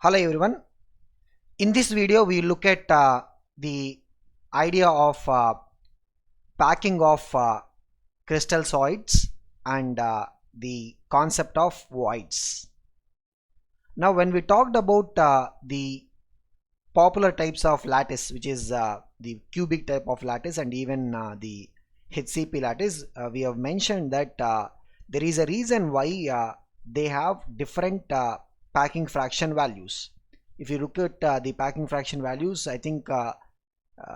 Hello everyone. In this video we look at the idea of packing of crystal solids and the concept of voids. Now when we talked about the popular types of lattice, which is the cubic type of lattice and even the HCP lattice, we have mentioned that there is a reason why they have different packing fraction values. If you look at the packing fraction values, I think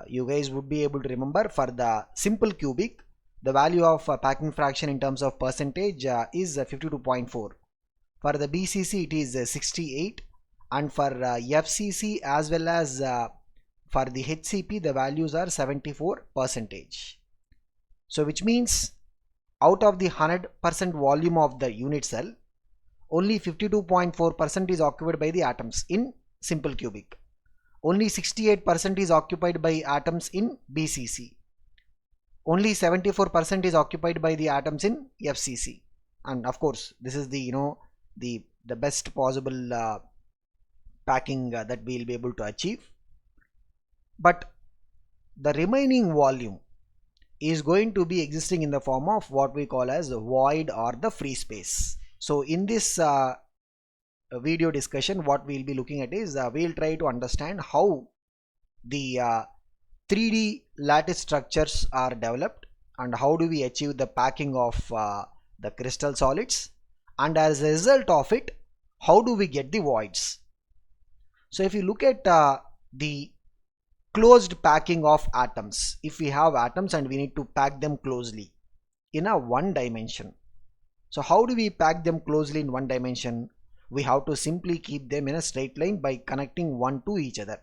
you guys would be able to remember. For the simple cubic, the value of packing fraction in terms of percentage is 52.4. For the BCC it is 68, and for FCC as well as for the HCP the values are 74%. So which means out of the 100% volume of the unit cell, only 52.4% is occupied by the atoms in simple cubic. Only 68% is occupied by atoms in BCC. Only 74% is occupied by the atoms in FCC. And of course, this is the the best possible packing that we will be able to achieve. But the remaining volume is going to be existing in the form of what we call as a void or the free space. So in this video discussion, what we'll be looking at is we'll try to understand how the 3D lattice structures are developed and how do we achieve the packing of the crystal solids, and as a result of it, how do we get the voids. So if you look at the closed packing of atoms, if we have atoms and we need to pack them closely in a one dimension, so how do we pack them closely in one dimension? We have to simply keep them in a straight line by connecting one to each other.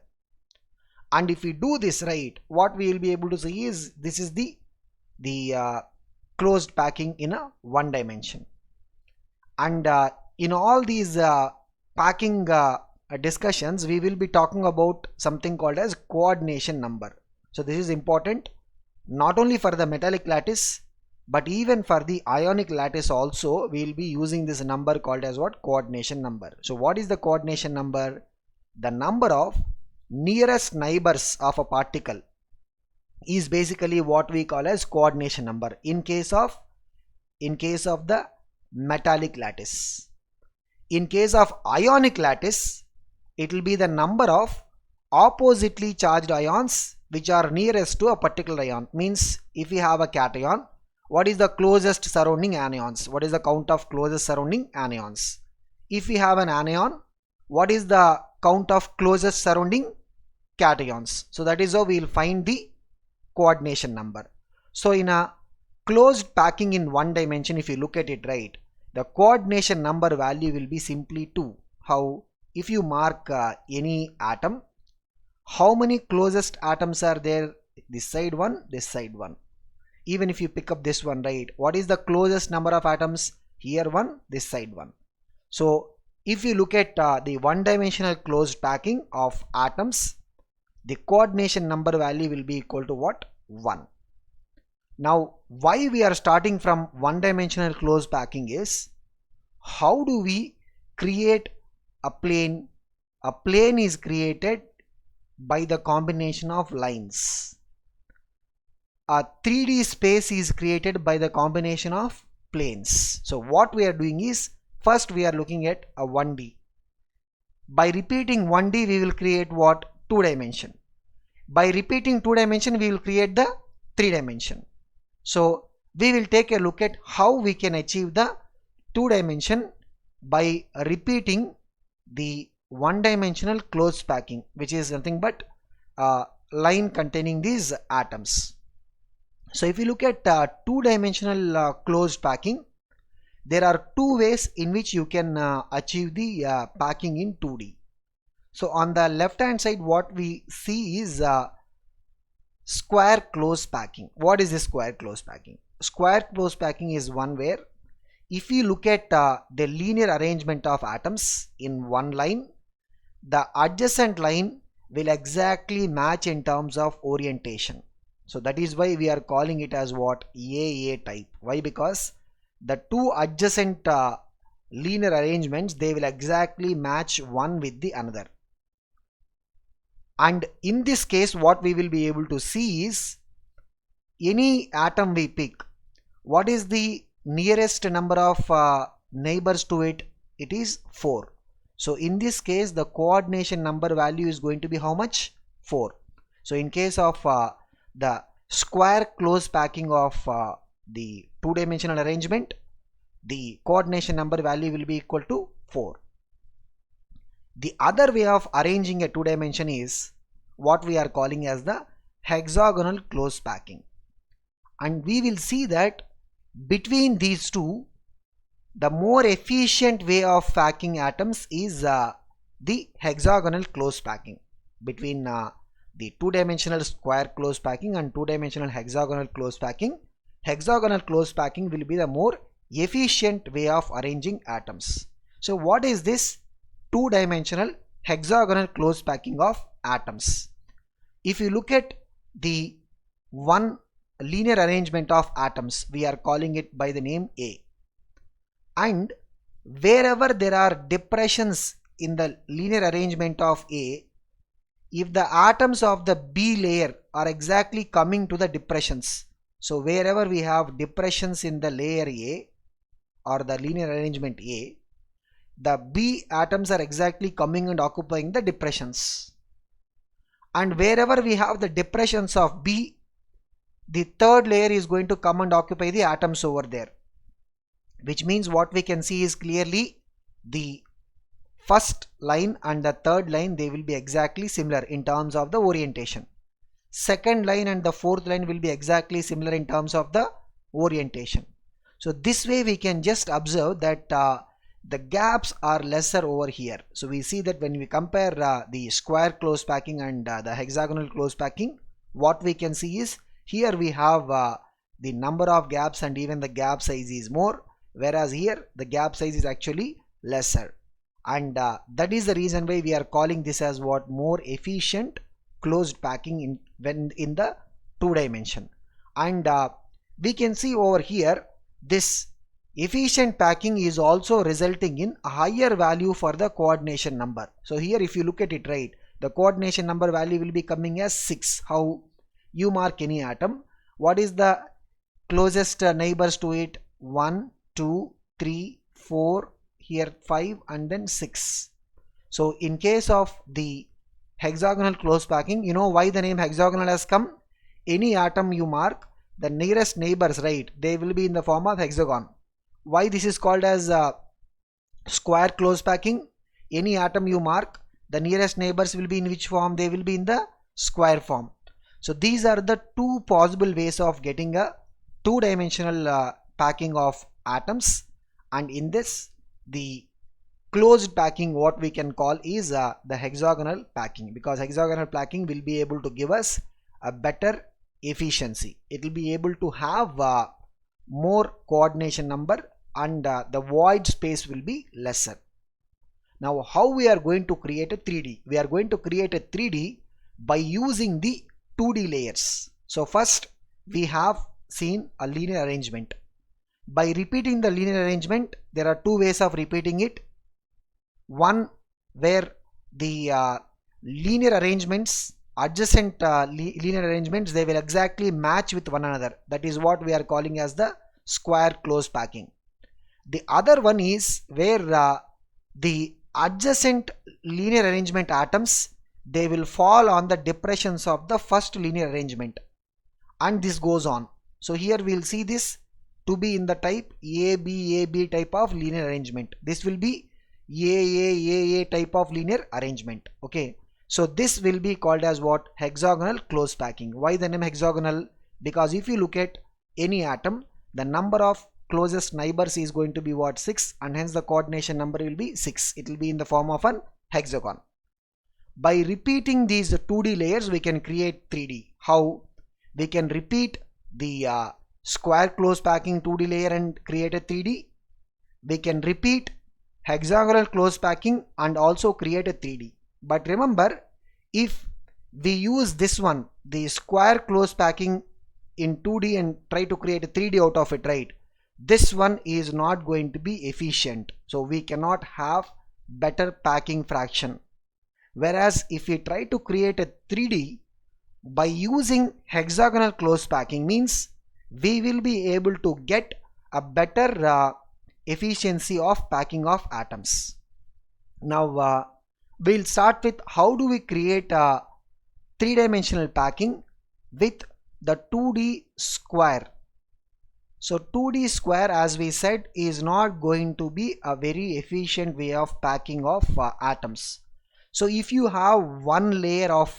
And if we do this right, what we will be able to see is this is the closed packing in a one dimension. And in all these packing discussions, we will be talking about something called as coordination number. So this is important not only for the metallic lattice, but even for the ionic lattice also we will be using this number called as what? Coordination number. So what is the coordination number? The number of nearest neighbors of a particle is basically what we call as coordination number in case of the metallic lattice. In case of ionic lattice, it will be the number of oppositely charged ions which are nearest to a particular ion. Means if we have a cation, what is the closest surrounding anions? What is the count of closest surrounding anions? If we have an anion, what is the count of closest surrounding cations? So that is how we will find the coordination number. So in a closed packing in one dimension, if you look at it right, the coordination number value will be simply 2. How? If you mark any atom, how many closest atoms are there? This side one, this side one. Even if you pick up this one, right, what is the closest number of atoms? Here one, this side one. So if you look at the one dimensional closed packing of atoms, the coordination number value will be equal to what? 1. Now why we are starting from one dimensional closed packing is, how do we create a plane? A plane is created by the combination of lines. A 3D space is created by the combination of planes. So what we are doing is, first we are looking at a 1D. By repeating 1D we will create what? 2 dimension. By repeating 2 dimension we will create the 3 dimension. So we will take a look at how we can achieve the 2 dimension by repeating the one dimensional closed packing, which is nothing but a line containing these atoms. So if you look at 2-dimensional closed packing, there are 2 ways in which you can achieve the packing in 2D. So on the left hand side, what we see is square closed packing. What is this square closed packing? Square closed packing is one where if you look at the linear arrangement of atoms in one line, the adjacent line will exactly match in terms of orientation. So that is why we are calling it as what? AA type. Why? Because the 2 adjacent linear arrangements, they will exactly match one with the another. And in this case, what we will be able to see is any atom we pick, what is the nearest number of neighbors to it? It is 4. So in this case, the coordination number value is going to be how much? 4. So in case of the square close packing of the two-dimensional arrangement, the coordination number value will be equal to 4. The other way of arranging a two-dimension is what we are calling as the hexagonal close packing. And we will see that between these two, the more efficient way of packing atoms is the hexagonal close packing. Between the two-dimensional square close packing and two-dimensional hexagonal close packing, hexagonal close packing will be the more efficient way of arranging atoms. So what is this two-dimensional hexagonal close packing of atoms? If you look at the one linear arrangement of atoms, we are calling it by the name A, and wherever there are depressions in the linear arrangement of A, if the atoms of the B layer are exactly coming to the depressions, so wherever we have depressions in the layer A or the linear arrangement A, the B atoms are exactly coming and occupying the depressions. And wherever we have the depressions of B, the third layer is going to come and occupy the atoms over there. Which means what we can see is clearly the first line and the third line, they will be exactly similar in terms of the orientation. Second line and the fourth line will be exactly similar in terms of the orientation. So this way we can just observe that the gaps are lesser over here. So we see that when we compare the square close packing and the hexagonal close packing, what we can see is here we have the number of gaps and even the gap size is more, whereas here the gap size is actually lesser. And that is the reason why we are calling this as what? More efficient closed packing when in the two dimension. And we can see over here this efficient packing is also resulting in a higher value for the coordination number. So here if you look at it, right, the coordination number value will be coming as 6. How? You mark any atom, what is the closest neighbors to it? 1, 2, 3, 4, here 5 and then 6. So in case of the hexagonal close packing, you know why the name hexagonal has come? Any atom you mark, the nearest neighbors, right, they will be in the form of hexagon. Why this is called as square close packing? Any atom you mark, the nearest neighbors will be in which form? They will be in the square form. So these are the two possible ways of getting a two-dimensional packing of atoms. And in this, the closed packing, what we can call is the hexagonal packing, because hexagonal packing will be able to give us a better efficiency. It will be able to have more coordination number and the void space will be lesser. Now how we are going to create a 3D? We are going to create a 3D by using the 2D layers. So first we have seen a linear arrangement. By repeating the linear arrangement, there are two ways of repeating it. One where the linear arrangements, adjacent linear arrangements, they will exactly match with one another. That is what we are calling as the square close packing. The other one is where the adjacent linear arrangement atoms, they will fall on the depressions of the first linear arrangement, and this goes on. So here we will see this to be in the type AB type of linear arrangement. This will be AA type of linear arrangement. Okay, so this will be called as what? Hexagonal close packing. Why the name hexagonal? Because if you look at any atom, the number of closest neighbors is going to be what? 6, and hence the coordination number will be 6. It will be in the form of an hexagon. By repeating these 2D layers, we can create 3D. How? We can repeat the square close packing 2D layer and create a 3D. We can repeat hexagonal close packing and also create a 3D. But remember, if we use this one, the square close packing in 2D, and try to create a 3D out of it, right, this one is not going to be efficient, so we cannot have better packing fraction. Whereas if we try to create a 3D by using hexagonal close packing, means we will be able to get a better efficiency of packing of atoms. Now we'll start with how do we create a three-dimensional packing with the 2D square. So 2D square, as we said, is not going to be a very efficient way of packing of atoms. So if you have one layer of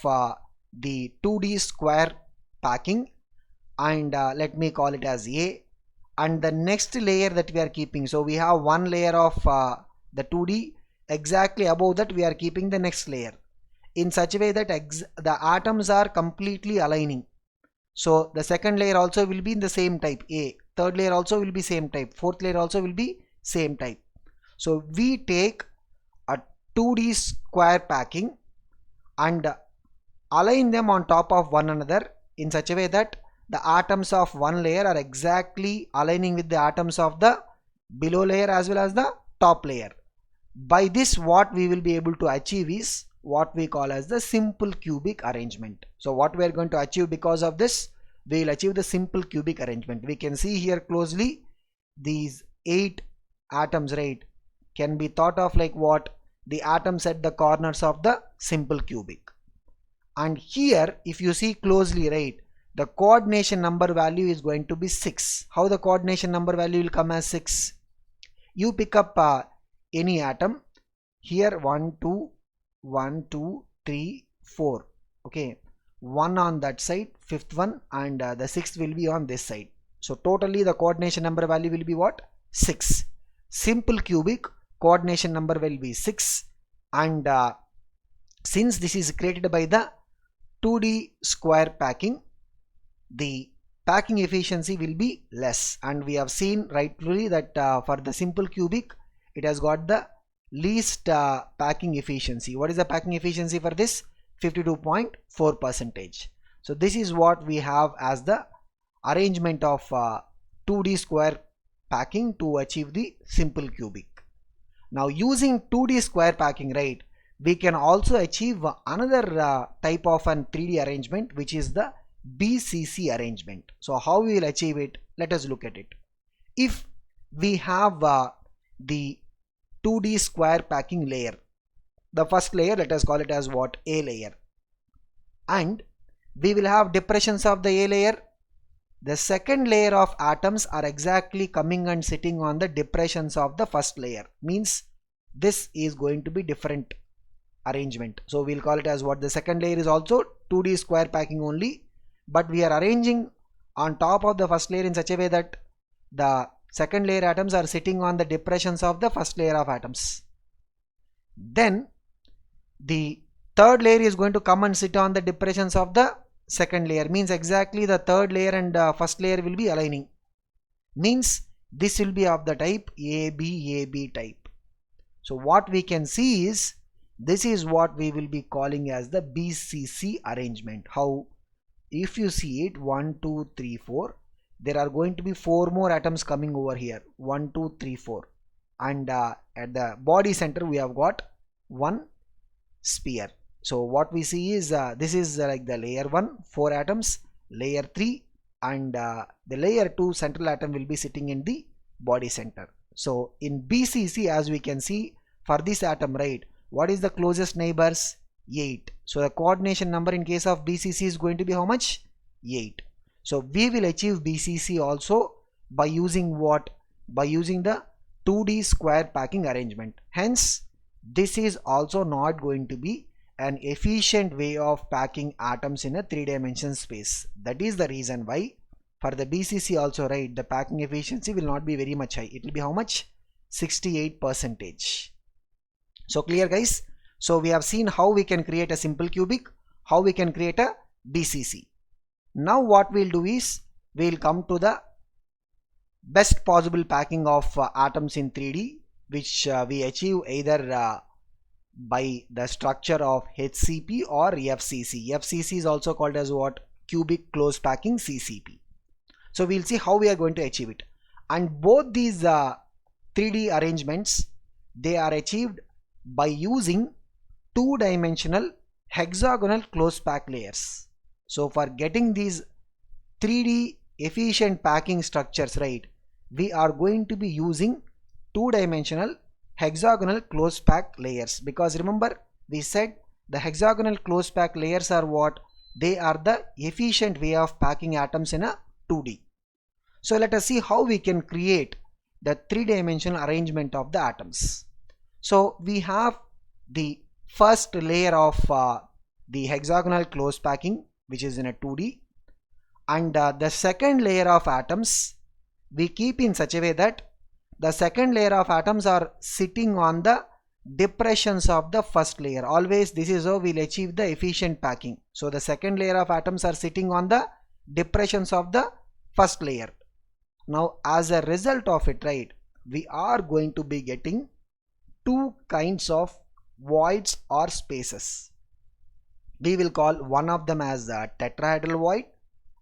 the 2D square packing, and let me call it as A, and the next layer that we are keeping, so we have one layer of the 2D, exactly above that we are keeping the next layer in such a way that the atoms are completely aligning. So the second layer also will be in the same type A, third layer also will be same type, fourth layer also will be same type. So we take a 2D square packing and align them on top of one another in such a way that the atoms of one layer are exactly aligning with the atoms of the below layer as well as the top layer. By this, what we will be able to achieve is what we call as the simple cubic arrangement. So what we are going to achieve because of this, we will achieve the simple cubic arrangement. We can see here closely these 8 atoms, right, can be thought of like what? The atoms at the corners of the simple cubic. And here if you see closely, right, the coordination number value is going to be 6. How the coordination number value will come as 6? You pick up any atom here, 1 2 1 2 3 4, okay, one on that side, fifth one, and the sixth will be on this side. So totally the coordination number value will be what? 6. Simple cubic coordination number will be 6, and since this is created by the 2D square packing, the packing efficiency will be less, and we have seen rightfully that for the simple cubic it has got the least packing efficiency. What is the packing efficiency for this? 52.4%. So this is what we have as the arrangement of 2D square packing to achieve the simple cubic. Now using 2D square packing, right, we can also achieve another type of an 3D arrangement, which is the BCC arrangement. So how we will achieve it? Let us look at it. If we have the 2D square packing layer, the first layer, let us call it as what? A layer, and we will have depressions of the A layer. The second layer of atoms are exactly coming and sitting on the depressions of the first layer, means this is going to be different arrangement. So we'll call it as what? The second layer is also 2D square packing only, but we are arranging on top of the first layer in such a way that the second layer atoms are sitting on the depressions of the first layer of atoms. Then the third layer is going to come and sit on the depressions of the second layer, means exactly the third layer and first layer will be aligning, means this will be of the type AB type. So what we can see is this is what we will be calling as the BCC arrangement. How? If you see it, 1 2 3 4, there are going to be 4 more atoms coming over here, 1 2 3 4, and at the body center we have got one sphere. So what we see is this is like the layer 1, 4 atoms, layer 3, and the layer 2 central atom will be sitting in the body center. So in BCC, as we can see, for this atom, right, what is the closest neighbors? 8. So the coordination number in case of BCC is going to be how much? 8. So we will achieve BCC also by using what? By using the 2D square packing arrangement. Hence this is also not going to be an efficient way of packing atoms in a 3-dimensional space. That is the reason why for the BCC also, right, the packing efficiency will not be very much high. It will be how much? 68%. So clear, guys? So we have seen how we can create a simple cubic, how we can create a BCC. Now what we'll do is we'll come to the best possible packing of atoms in 3D, which we achieve either by the structure of HCP or FCC. FCC is also called as what? Cubic close packing, CCP. So we'll see how we are going to achieve it. And both these 3D arrangements, they are achieved by using two-dimensional hexagonal close pack layers. So for getting these 3D efficient packing structures, right, we are going to be using two-dimensional hexagonal close pack layers, because remember we said the hexagonal close pack layers are what? They are the efficient way of packing atoms in a 2D. So let us see how we can create the three-dimensional arrangement of the atoms. So we have the first layer of the hexagonal close packing, which is in a 2D, and the second layer of atoms we keep in such a way that the second layer of atoms are sitting on the depressions of the first layer. Always this is how we'll achieve the efficient packing. So the second layer of atoms are sitting on the depressions of the first layer. Now as a result of it, right, we are going to be getting two kinds of voids or spaces. We will call one of them as the tetrahedral void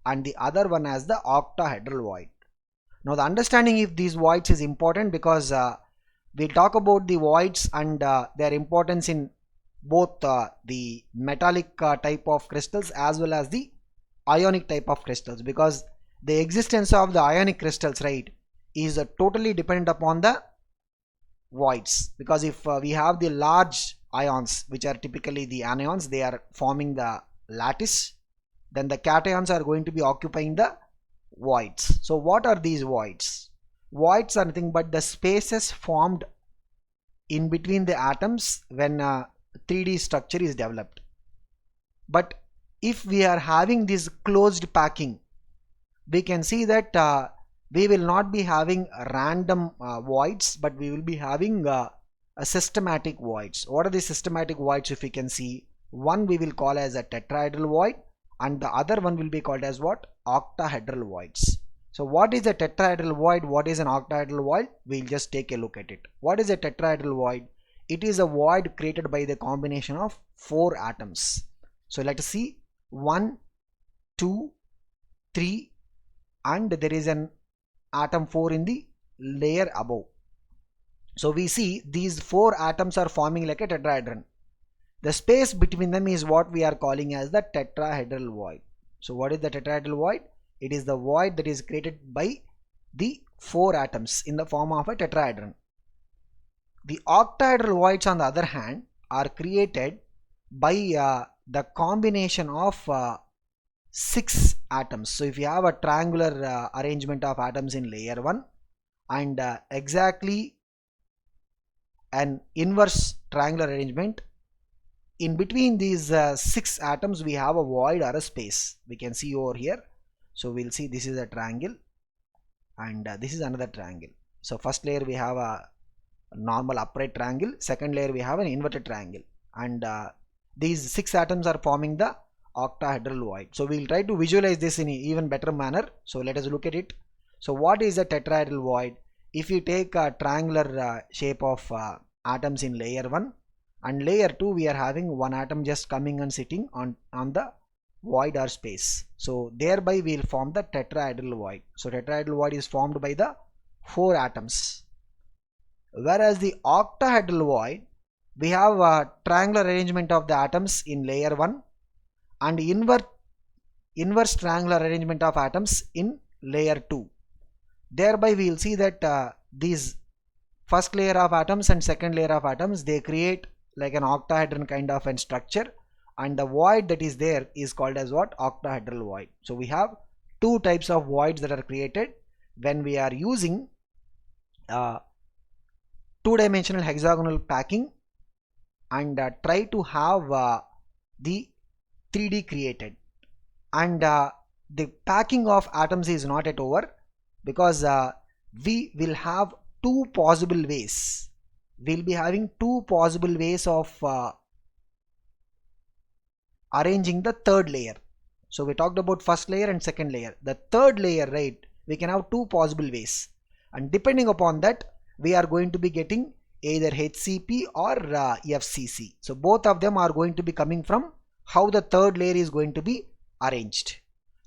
and the other one as the octahedral void. Now the understanding of these voids is important, because we'll talk about the voids and their importance in both the metallic type of crystals as well as the ionic type of crystals, because the existence of the ionic crystals, right, is totally dependent upon the voids. Because if we have the large ions, which are typically the anions, they are forming the lattice, then the cations are going to be occupying the voids. So what are these voids? Voids are nothing but the spaces formed in between the atoms when a 3D structure is developed. But if we are having this closed packing, we can see that we will not be having random voids, but we will be having a systematic voids. What are the systematic voids? If we can see, one we will call as a tetrahedral void and the other one will be called as what? Octahedral voids. So what is a tetrahedral void? What is an octahedral void? We'll just take a look at it. What is a tetrahedral void? It is a void created by the combination of 4 atoms. So let us see, 1, 2, 3, and there is an atom 4 in the layer above. So we see these 4 atoms are forming like a tetrahedron. The space between them is what we are calling as the tetrahedral void. So what is the tetrahedral void? It is the void that is created by the 4 atoms in the form of a tetrahedron. The octahedral voids, on the other hand, are created by the combination of 6 atoms. So if you have a triangular arrangement of atoms in layer 1 and exactly an inverse triangular arrangement, in between these 6 atoms we have a void or a space. We can see over here. So we'll see this is a triangle and this is another triangle. So first layer we have a normal upright triangle, second layer we have an inverted triangle, and these 6 atoms are forming the octahedral void. So we'll try to visualize this in an even better manner. So let us look at it. So what is a tetrahedral void? If you take a triangular shape of atoms in layer 1 and layer 2, we are having one atom just coming and sitting on the void or space. So thereby we will form the tetrahedral void. So tetrahedral void is formed by the 4 atoms. Whereas the octahedral void, we have a triangular arrangement of the atoms in layer 1 and inverse triangular arrangement of atoms in layer 2. Thereby we will see that these first layer of atoms and second layer of atoms, they create like an octahedron kind of a structure, and the void that is there is called as what? Octahedral void. So we have 2 types of voids that are created when we are using 2-dimensional hexagonal packing and try to have the 3D created. And the packing of atoms is not yet over, because we will have 2 possible ways. We'll be having 2 possible ways of arranging the third layer. So we talked about first layer and second layer. The third layer, right, we can have 2 possible ways, and depending upon that we are going to be getting either HCP or FCC. So both of them are going to be coming from how the third layer is going to be arranged.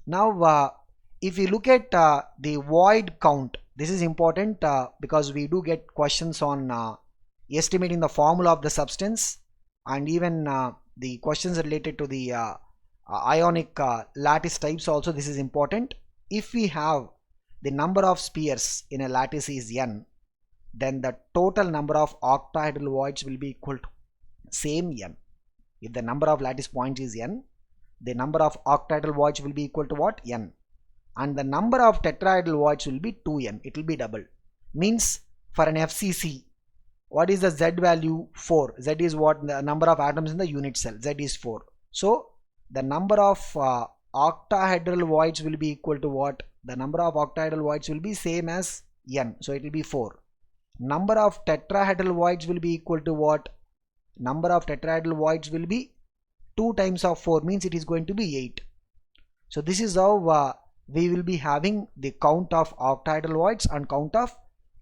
Now if you look at the void count, This is important because we do get questions on estimating the formula of the substance, and even the questions related to the ionic lattice types also. This is important. If we have the number of spheres in a lattice is n, then the total number of octahedral voids will be equal to same n. If the number of lattice points is n, the number of octahedral voids will be equal to what? N. And the number of tetrahedral voids will be 2n. It will be double. Means for an FCC, what is the Z value? 4. Z is what? The number of atoms in the unit cell. Z is 4. So the number of octahedral voids will be equal to what? The number of octahedral voids will be same as n. So it will be 4. Number of tetrahedral voids will be equal to what? Number of tetrahedral voids will be 2 times of 4, means it is going to be 8. So this is how we will be having the count of octahedral voids and count of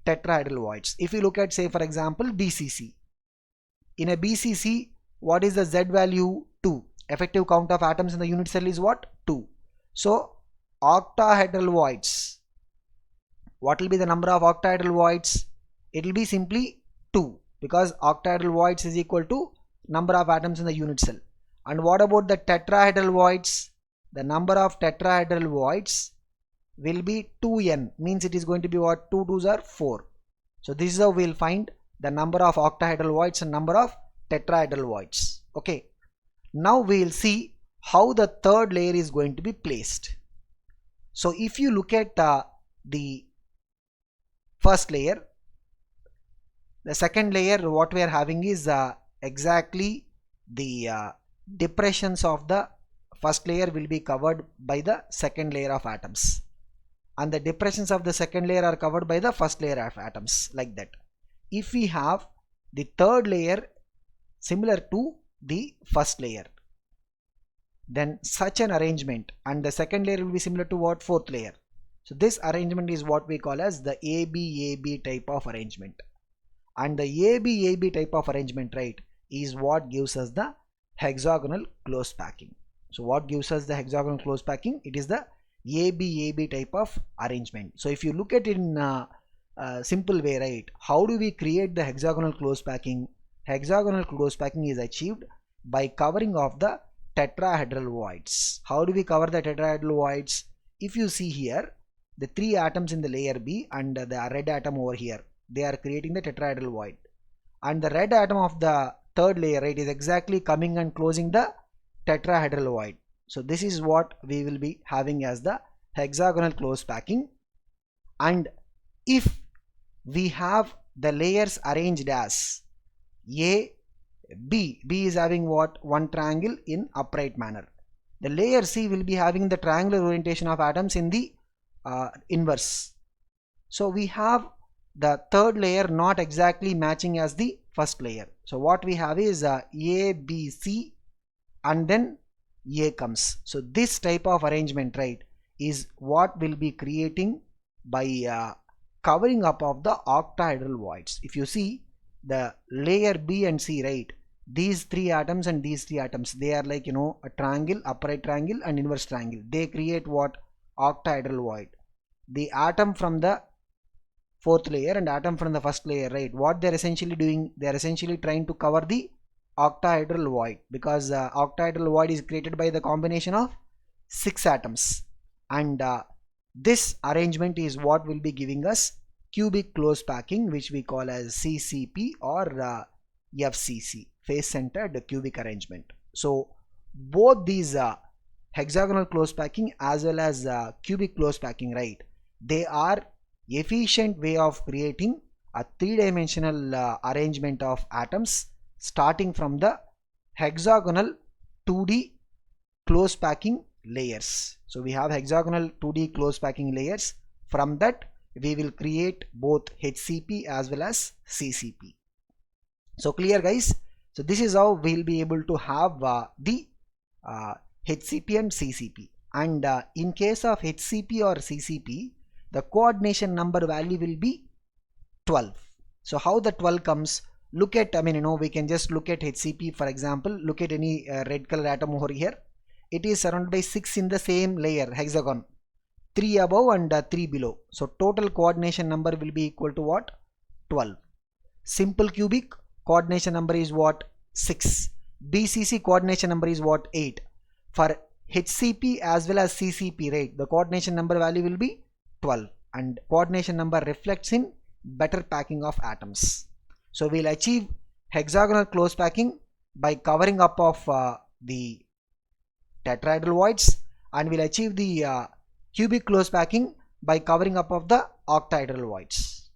tetrahedral voids. If you look at, say for example, BCC. In a BCC, what is the Z value? 2. Effective count of atoms in the unit cell is what? 2. So octahedral voids, what will be the number of octahedral voids? It will be simply 2, because octahedral voids is equal to number of atoms in the unit cell. And what about the tetrahedral voids? The number of tetrahedral voids will be 2n, means it is going to be what? 2 2s are 4. So this is how we will find the number of octahedral voids and number of tetrahedral voids. Okay. Now we will see how the third layer is going to be placed. So if you look at the first layer, the second layer, what we are having is exactly the depressions of the first layer will be covered by the second layer of atoms, and the depressions of the second layer are covered by the first layer of atoms, like that. If we have the third layer similar to the first layer, then such an arrangement, and the second layer will be similar to what? Fourth layer. So this arrangement is what we call as the AB-AB type of arrangement. And the AB-AB type of arrangement, right, is what gives us the hexagonal close packing. So what gives us the hexagonal close packing? It is the AB-AB type of arrangement. So if you look at it in a simple way, right, how do we create the hexagonal close packing? Hexagonal close packing is achieved by covering of the tetrahedral voids. How do we cover the tetrahedral voids? If you see here, the 3 atoms in the layer B and the red atom over here, they are creating the tetrahedral void, and the red atom of the third layer, right, is exactly coming and closing the tetrahedral void. So this is what we will be having as the hexagonal close packing. And if we have the layers arranged as A, B is having what? One triangle in upright manner. The layer C will be having the triangular orientation of atoms in the inverse. So we have the third layer not exactly matching as the first layer. So what we have is A, B, C, and then A comes. So this type of arrangement, right, is what will be creating by covering up of the octahedral voids. If you see the layer B and C, right, these 3 atoms and these 3 atoms, they are like, you know, a triangle, upright triangle and inverse triangle. They create what? Octahedral void. The atom from the fourth layer and atom from the first layer, right, what they are essentially doing? They are essentially trying to cover the octahedral void, because octahedral void is created by the combination of 6 atoms, and this arrangement is what will be giving us cubic close packing, which we call as CCP or FCC, face centered cubic arrangement. So both these hexagonal close packing as well as cubic close packing, right, they are efficient way of creating a 3-dimensional arrangement of atoms starting from the hexagonal 2D close packing layers. So we have hexagonal 2D close packing layers. From that we will create both HCP as well as CCP. So clear, guys? So this is how we will be able to have the HCP and CCP. And in case of HCP or CCP, the coordination number value will be 12. So how the 12 comes? Look at, we can just look at HCP, for example. Look at any red color atom over here. It is surrounded by 6 in the same layer, hexagon. 3 above and 3 below. So total coordination number will be equal to what? 12. Simple cubic coordination number is what? 6. BCC coordination number is what? 8. For HCP as well as CCP, right, the coordination number value will be 12, and coordination number reflects in better packing of atoms. So we'll achieve hexagonal close packing by covering up of the tetrahedral voids, and we'll achieve the cubic close packing by covering up of the octahedral voids.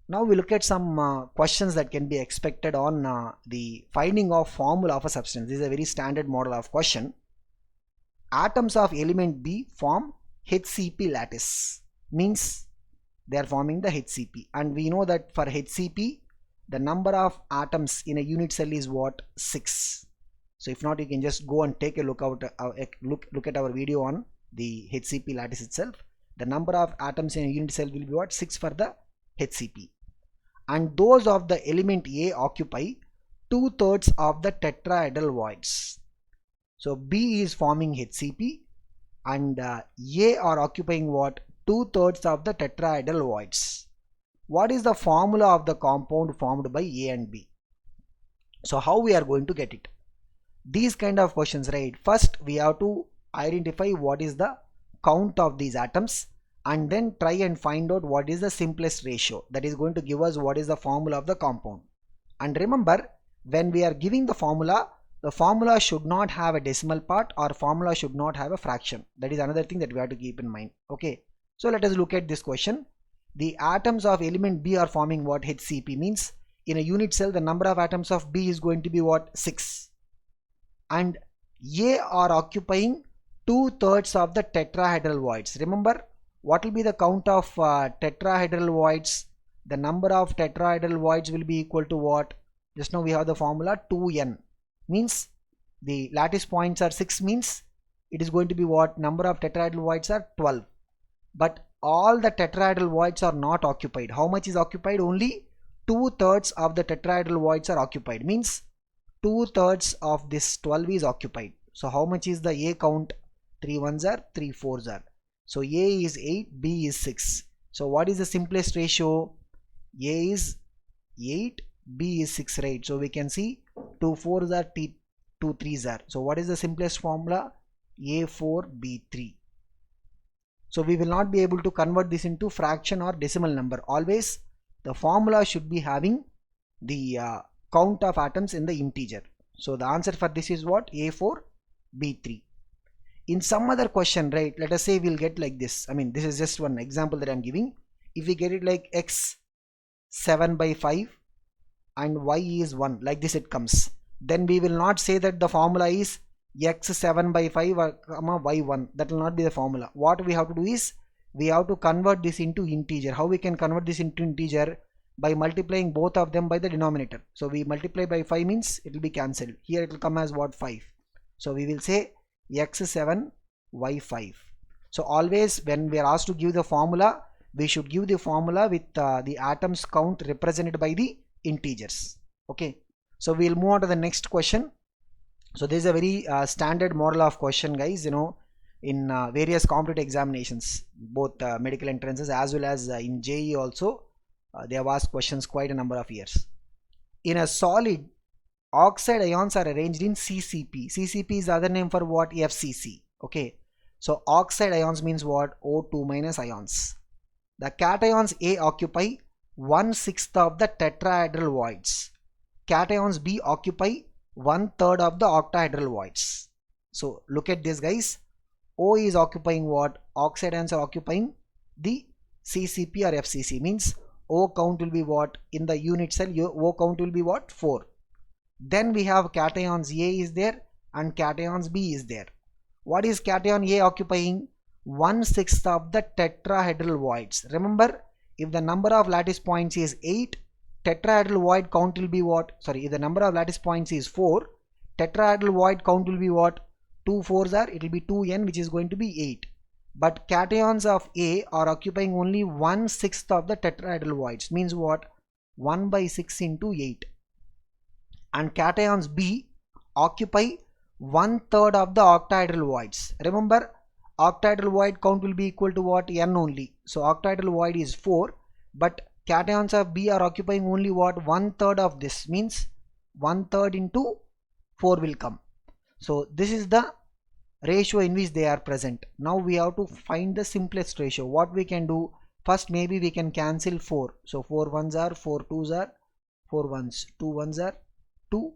Now we look at some questions that can be expected on the finding of formula of a substance. This is a very standard model of question. Atoms of element B form HCP lattice, means they are forming the HCP, and we know that for HCP the number of atoms in a unit cell is what? 6. So if not, you can just go and take a look at our video on the HCP lattice itself. The number of atoms in a unit cell will be what? 6 for the HCP. And those of the element A occupy 2/3 of the tetrahedral voids. So B is forming HCP and A are occupying what? 2/3 of the tetrahedral voids. What is the formula of the compound formed by A and B? So how we are going to get it? These kind of questions, right? First we have to identify what is the count of these atoms, and then try and find out what is the simplest ratio that is going to give us what is the formula of the compound. And remember, when we are giving the formula should not have a decimal part, or formula should not have a fraction. That is another thing that we have to keep in mind. Okay, so let us look at this question. The atoms of element B are forming what? HCP, means in a unit cell the number of atoms of B is going to be what? 6, and A are occupying 2/3 of the tetrahedral voids. Remember, what will be the count of tetrahedral voids? The number of tetrahedral voids will be equal to what? Just now we have the formula 2n, means the lattice points are 6, means it is going to be what? Number of tetrahedral voids are 12, but all the tetrahedral voids are not occupied. How much is occupied? Only 2/3 of the tetrahedral voids are occupied, means 2/3 of this 12 is occupied. So how much is the A count? 3 1s are 3 4s are. So A is 8, B is 6. So what is the simplest ratio? A is 8, B is 6, right? So we can see 2 4s are 2 3s are. So what is the simplest formula? A4 B3. So we will not be able to convert this into fraction or decimal number. Always the formula should be having the count of atoms in the integer. So the answer for this is what? A4 B3. In some other question, right, let us say we'll get like this. I mean, this is just one example that I'm giving. If we get it like x 7/5 and y is 1, like this it comes, then we will not say that the formula is x 7/5 or y 1. That will not be the formula. What we have to do is we have to convert this into integer. How we can convert this into integer? By multiplying both of them by the denominator. So we multiply by 5 means it will be cancelled. Here it will come as what? 5. So we will say x7 y5. So always when we are asked to give the formula, we should give the formula with the atoms count represented by the integers. Okay, so we will move on to the next question. So this is a very standard model of question, guys, you know, in various competitive examinations, both medical entrances as well as in JEE also. They have asked questions quite a number of years. In a solid, oxide ions are arranged in CCP. CCP is the other name for what? FCC. Okay, so oxide ions means what? O2 minus ions. The cations A occupy 1/6 of the tetrahedral voids. Cations B occupy 1/3 of the octahedral voids. So look at this, guys. O is occupying what? Oxide ions are occupying the CCP or FCC, means O count will be what? In the unit cell, O count will be what? 4. Then we have cations A is there and cations B is there. What is cation A occupying? 1/6 of the tetrahedral voids. Remember, if the number of lattice points is 8, tetrahedral void count will be what? Sorry, if the number of lattice points is 4, tetrahedral void count will be what? 2 4s are, it will be 2n, which is going to be 8. But cations of A are occupying only 1/6 of the tetrahedral voids, means what? 1/6 into 8. And cations B occupy 1/3 of the octahedral voids. Remember, octahedral void count will be equal to what? N only. So octahedral void is 4, but cations of B are occupying only what? 1/3 of this, means 1/3 into 4 will come. So this is the ratio in which they are present. Now we have to find the simplest ratio. What we can do, first maybe we can cancel 4. So 4 ones are 4 twos are 4 ones, 2 ones are 2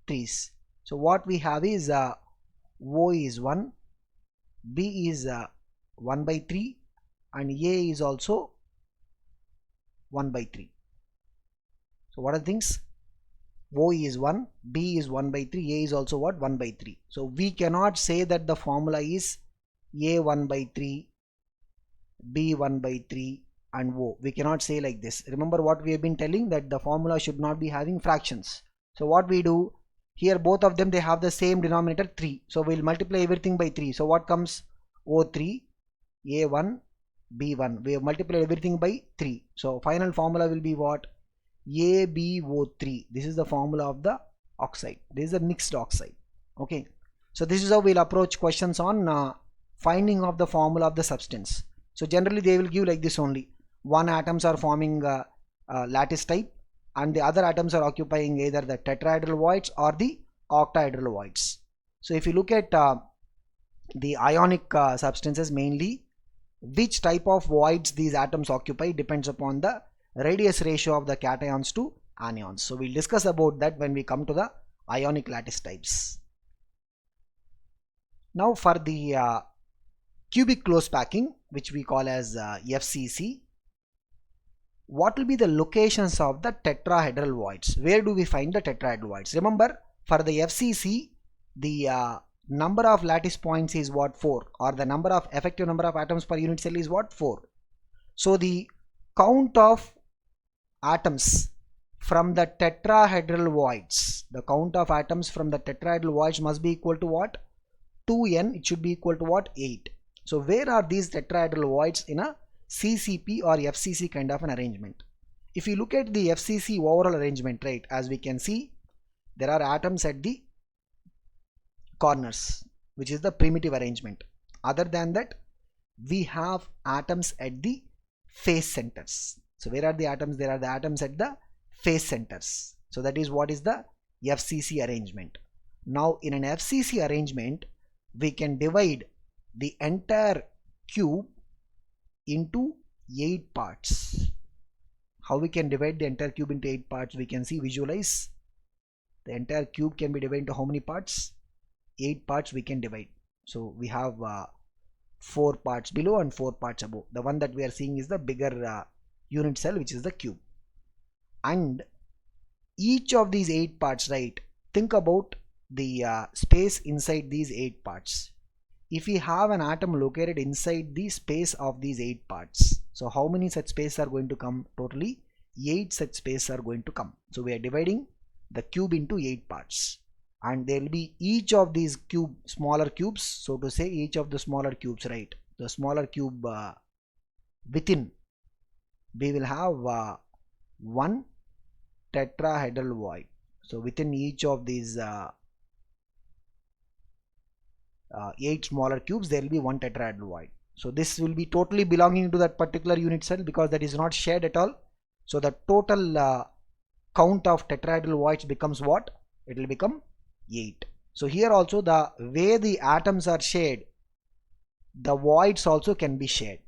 threes. So what we have is O is 1, B is 1 by 3, and A is also 1 by 3. So what are the things? O is 1, B is 1 by 3, A is also what? 1 by 3. So we cannot say that the formula is A 1 by 3, B 1 by 3 and O. We cannot say like this. Remember what we have been telling, that the formula should not be having fractions. So what we do, here both of them they have the same denominator 3. So we'll multiply everything by 3. So what comes? O3, A1, B1. We have multiplied everything by 3. So final formula will be what? AbO3. This is the formula of the oxide. This is a mixed oxide. Okay. So this is how we'll approach questions on finding of the formula of the substance. So generally they will give like this only. One atoms are forming lattice type, and the other atoms are occupying either the tetrahedral voids or the octahedral voids. So if you look at the ionic substances, mainly which type of voids these atoms occupy depends upon the radius ratio of the cations to anions. So we'll discuss about that when we come to the ionic lattice types. Now for the cubic close packing, which we call as FCC, what will be the locations of the tetrahedral voids? Where do we find the tetrahedral voids? Remember, for the FCC, the number of lattice points is what? 4, or the number of effective number of atoms per unit cell is what? 4. So the count of atoms from the tetrahedral voids, the count of atoms from the tetrahedral voids must be equal to what? 2n. It should be equal to what? 8. So where are these tetrahedral voids in a CCP or FCC kind of an arrangement? If you look at the FCC overall arrangement, right, as we can see, there are atoms at the corners, which is the primitive arrangement. Other than that, we have atoms at the face centers. So where are the atoms? There are the atoms at the face centers. So that is what is the FCC arrangement. Now in an FCC arrangement, we can divide the entire cube into 8 parts. How we can divide the entire cube into 8 parts? We can see, visualize. The entire cube can be divided into how many parts? 8 parts we can divide. So we have 4 parts below and 4 parts above. The one that we are seeing is the bigger unit cell, which is the cube. And each of these 8 parts, right, think about the space inside these 8 parts. If we have an atom located inside the space of these 8 parts, so how many such spaces are going to come? Totally 8 such spaces are going to come. So we are dividing the cube into 8 parts, and there will be each of these smaller cubes, so to say, each of the smaller cubes, right, the smaller cube within, we will have one tetrahedral void. So within each of these 8 smaller cubes, there will be one tetrahedral void. So this will be totally belonging to that particular unit cell, because that is not shared at all. So the total count of tetrahedral voids becomes what? It will become 8. So here also, the way the atoms are shared, the voids also can be shared.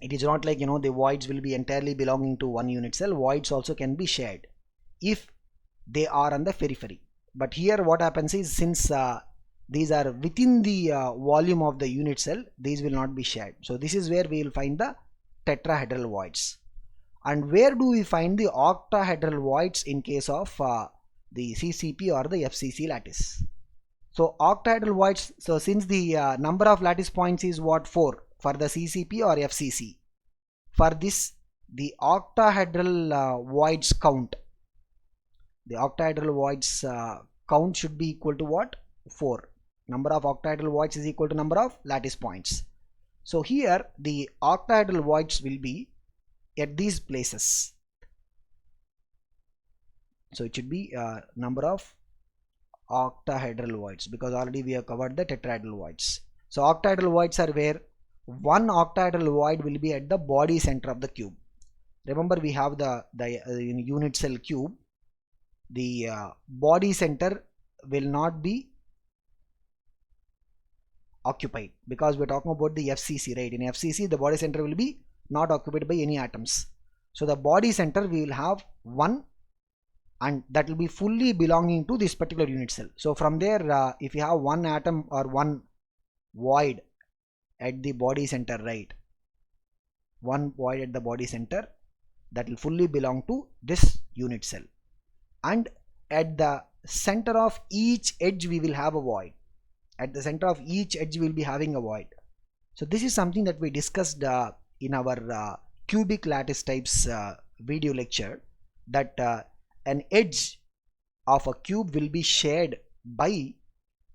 It is not like, the voids will be entirely belonging to one unit cell. Voids also can be shared if they are on the periphery. But here what happens is, since these are within the volume of the unit cell, these will not be shared. So this is where we will find the tetrahedral voids. And where do we find the octahedral voids in case of the CCP or the FCC lattice? So octahedral voids, so since the number of lattice points is what? 4 for the CCP or FCC. For this, the octahedral voids count, the octahedral voids count should be equal to what? 4. Number of octahedral voids is equal to number of lattice points. So here the octahedral voids will be at these places. So it should be number of octahedral voids, because already we have covered the tetrahedral voids. So octahedral voids are where one octahedral void will be at the body center of the cube. Remember, we have the unit cell cube. The body center will not be occupied because we're talking about the FCC, right? In FCC, the body center will be not occupied by any atoms. So the body center we will have one, and that will be fully belonging to this particular unit cell. So from there, if you have one atom or one void at the body center, right? One void at the body center, that will fully belong to this unit cell. And at the center of each edge we will have a void. At the center of each edge we will be having a void. So this is something that we discussed in our cubic lattice types video lecture, that an edge of a cube will be shared by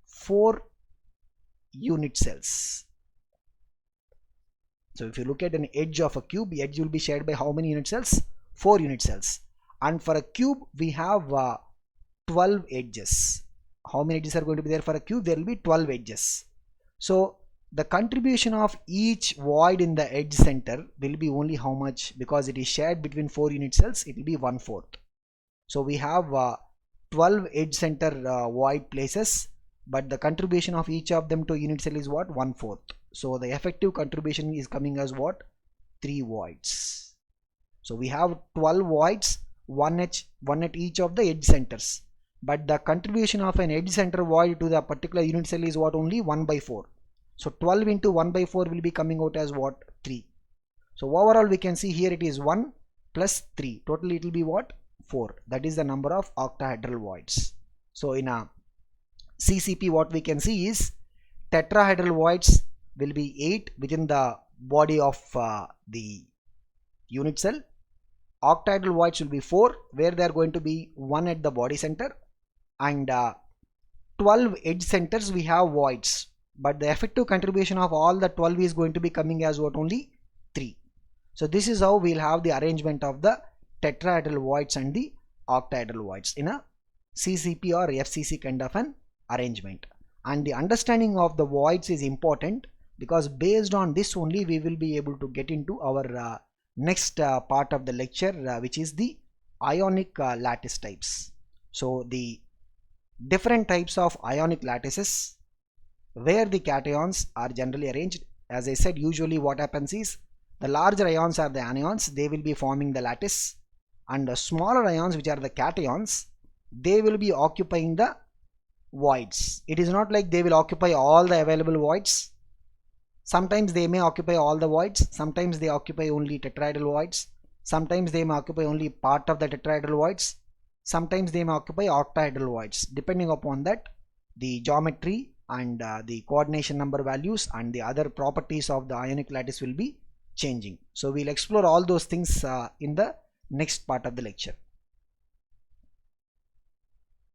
4 unit cells. So if you look at an edge of a cube, the edge will be shared by how many unit cells? 4 unit cells. And for a cube we have 12 edges. How many edges are going to be there for a cube? There will be 12 edges. So the contribution of each void in the edge center will be only how much? Because it is shared between 4 unit cells, it will be 1/4. So we have 12 edge center void places, but the contribution of each of them to unit cell is what? 1/4. So the effective contribution is coming as what? 3 voids. So we have 12 voids, one at each of the edge centers, but the contribution of an edge center void to the particular unit cell is what? Only 1/4. So 12 into 1/4 will be coming out as what? 3. So overall we can see here it is 1 plus 3. Totally it will be what? 4. That is the number of octahedral voids. So in a CCP what we can see is tetrahedral voids will be 8 within the body of the unit cell. Octahedral voids will be 4, where they are going to be 1 at the body center, and 12 edge centers we have voids, but the effective contribution of all the 12 is going to be coming as what? Only 3. So this is how we'll have the arrangement of the tetrahedral voids and the octahedral voids in a CCP or FCC kind of an arrangement. And the understanding of the voids is important, because based on this only we will be able to get into our next part of the lecture, which is the ionic lattice types. So the different types of ionic lattices where the cations are generally arranged. As I said, usually what happens is the larger ions are the anions, they will be forming the lattice, and the smaller ions, which are the cations, they will be occupying the voids. It is not like they will occupy all the available voids. Sometimes they may occupy all the voids, sometimes they occupy only tetrahedral voids, sometimes they may occupy only part of the tetrahedral voids, sometimes they may occupy octahedral voids. Depending upon that, the geometry and the coordination number values and the other properties of the ionic lattice will be changing. So we'll explore all those things in the next part of the lecture.